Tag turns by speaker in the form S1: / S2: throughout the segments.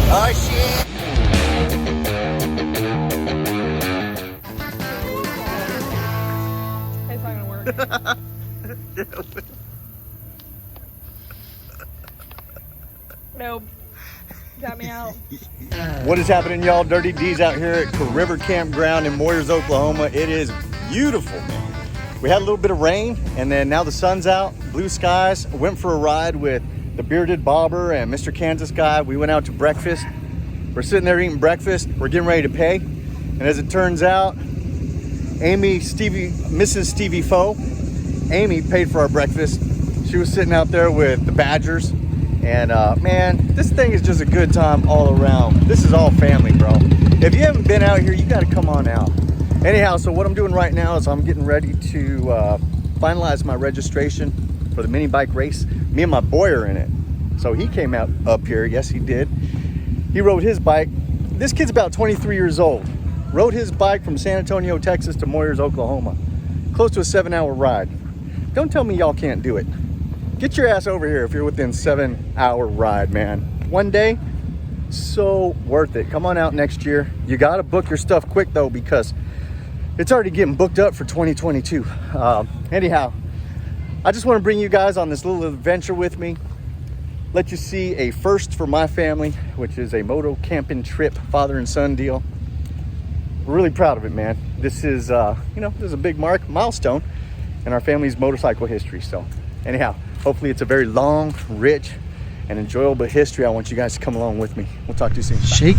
S1: Oh shit!
S2: It's not gonna work. Nope. Got me out.
S1: What is happening, y'all? Dirty D's out here at KRiver Campground in Moyers, Oklahoma. It is beautiful, man. We had a little bit of rain, and then now the sun's out, blue skies. Went for a ride with the bearded bobber and Mr. Kansas guy. We went out to breakfast. We're sitting there eating breakfast. We're getting ready to pay. And as it turns out, Mrs. Stevie Foe, Amy paid for our breakfast. She was sitting out there with the Badgers. And man, this thing is just a good time all around. This is all family, bro. If you haven't been out here, you gotta come on out. Anyhow, so what I'm doing right now is I'm getting ready to finalize my registration for the mini bike race. Me and my boy are in it. So he came out up here, yes he did. He rode his bike. This kid's about 23 years old. Rode his bike from San Antonio, Texas to Moyers, Oklahoma. Close to a 7-hour ride. Don't tell me y'all can't do it. Get your ass over here if you're within 7-hour ride, man. One day, so worth it. Come on out next year. You gotta book your stuff quick though, because it's already getting booked up for 2022. Anyhow, I just want to bring you guys on this little adventure with me. Let you see a first for my family, which is a moto camping trip, father and son deal. We're really proud of it, man. This is, this is a big milestone in our family's motorcycle history. So anyhow, hopefully it's a very long, rich, and enjoyable history. I want you guys to come along with me. We'll talk to you soon.
S3: Shake.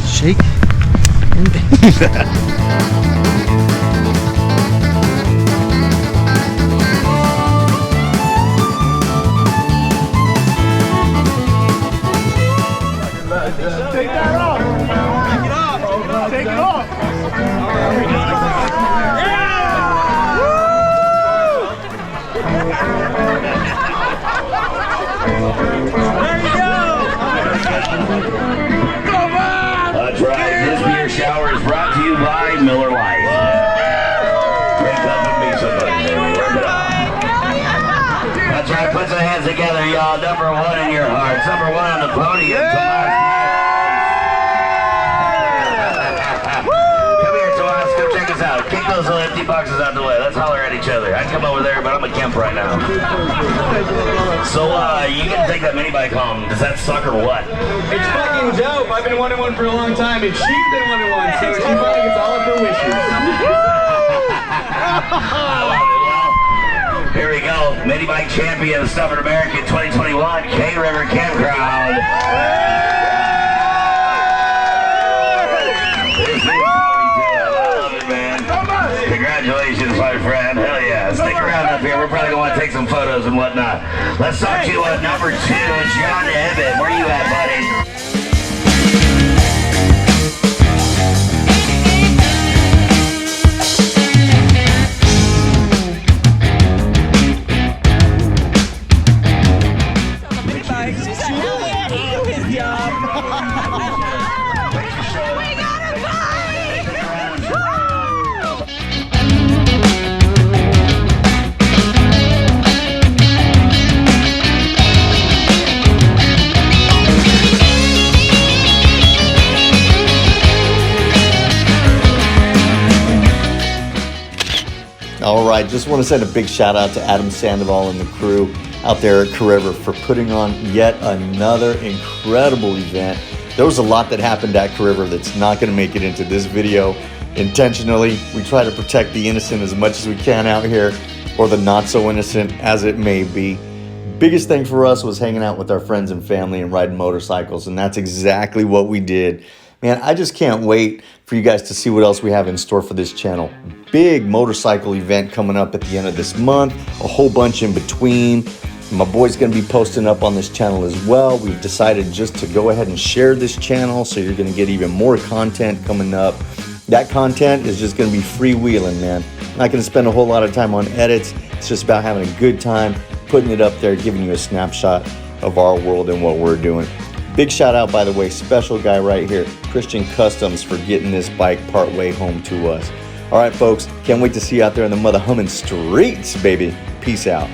S3: Shake.
S1: Take that off. Take it off. Take it off. There you go. Come on.
S4: That's right. This beer shower is brought to you by Miller Lite. Break up and be somebody, baby. Work it out. That's right. Put some hands together, y'all. Number one in your hearts. Number one on the podium. Kick those empty boxes out the way. Let's holler at each other. I'd come over there, but I'm at camp right now. So, you can take that mini bike home. Does that suck or what?
S5: It's fucking dope. I've been wanting one for a long time, and she's been wanting one, so she finally gets all of her wishes.
S4: Well, here we go. Mini bike champion of Stubborn American 2021, KRiver Campground. Congratulations, my friend. Hell yeah. Stick around up here. We're probably going to want to take some photos and whatnot. Let's talk to number 2, John Ebbett. Where you at, buddy?
S1: All right, just want to send a big shout out to Adam Sandoval and the crew out there at KRiver for putting on yet another incredible event. There was a lot that happened at KRiver that's not going to make it into this video intentionally. We try to protect the innocent as much as we can out here, or the not so innocent as it may be. Biggest thing for us was hanging out with our friends and family and riding motorcycles, and that's exactly what we did. Man, I just can't wait for you guys to see what else we have in store for this channel. Big motorcycle event coming up at the end of this month, a whole bunch in between. My boy's gonna be posting up on this channel as well. We've decided just to go ahead and share this channel, so you're gonna get even more content coming up. That content is just gonna be freewheeling, man. Not gonna spend a whole lot of time on edits. It's just about having a good time, putting it up there, giving you a snapshot of our world and what we're doing. Big shout out, by the way, special guy right here, Christian Kustoms, for getting this bike part way home to us. All right, folks, can't wait to see you out there in the mother humming streets, baby. Peace out.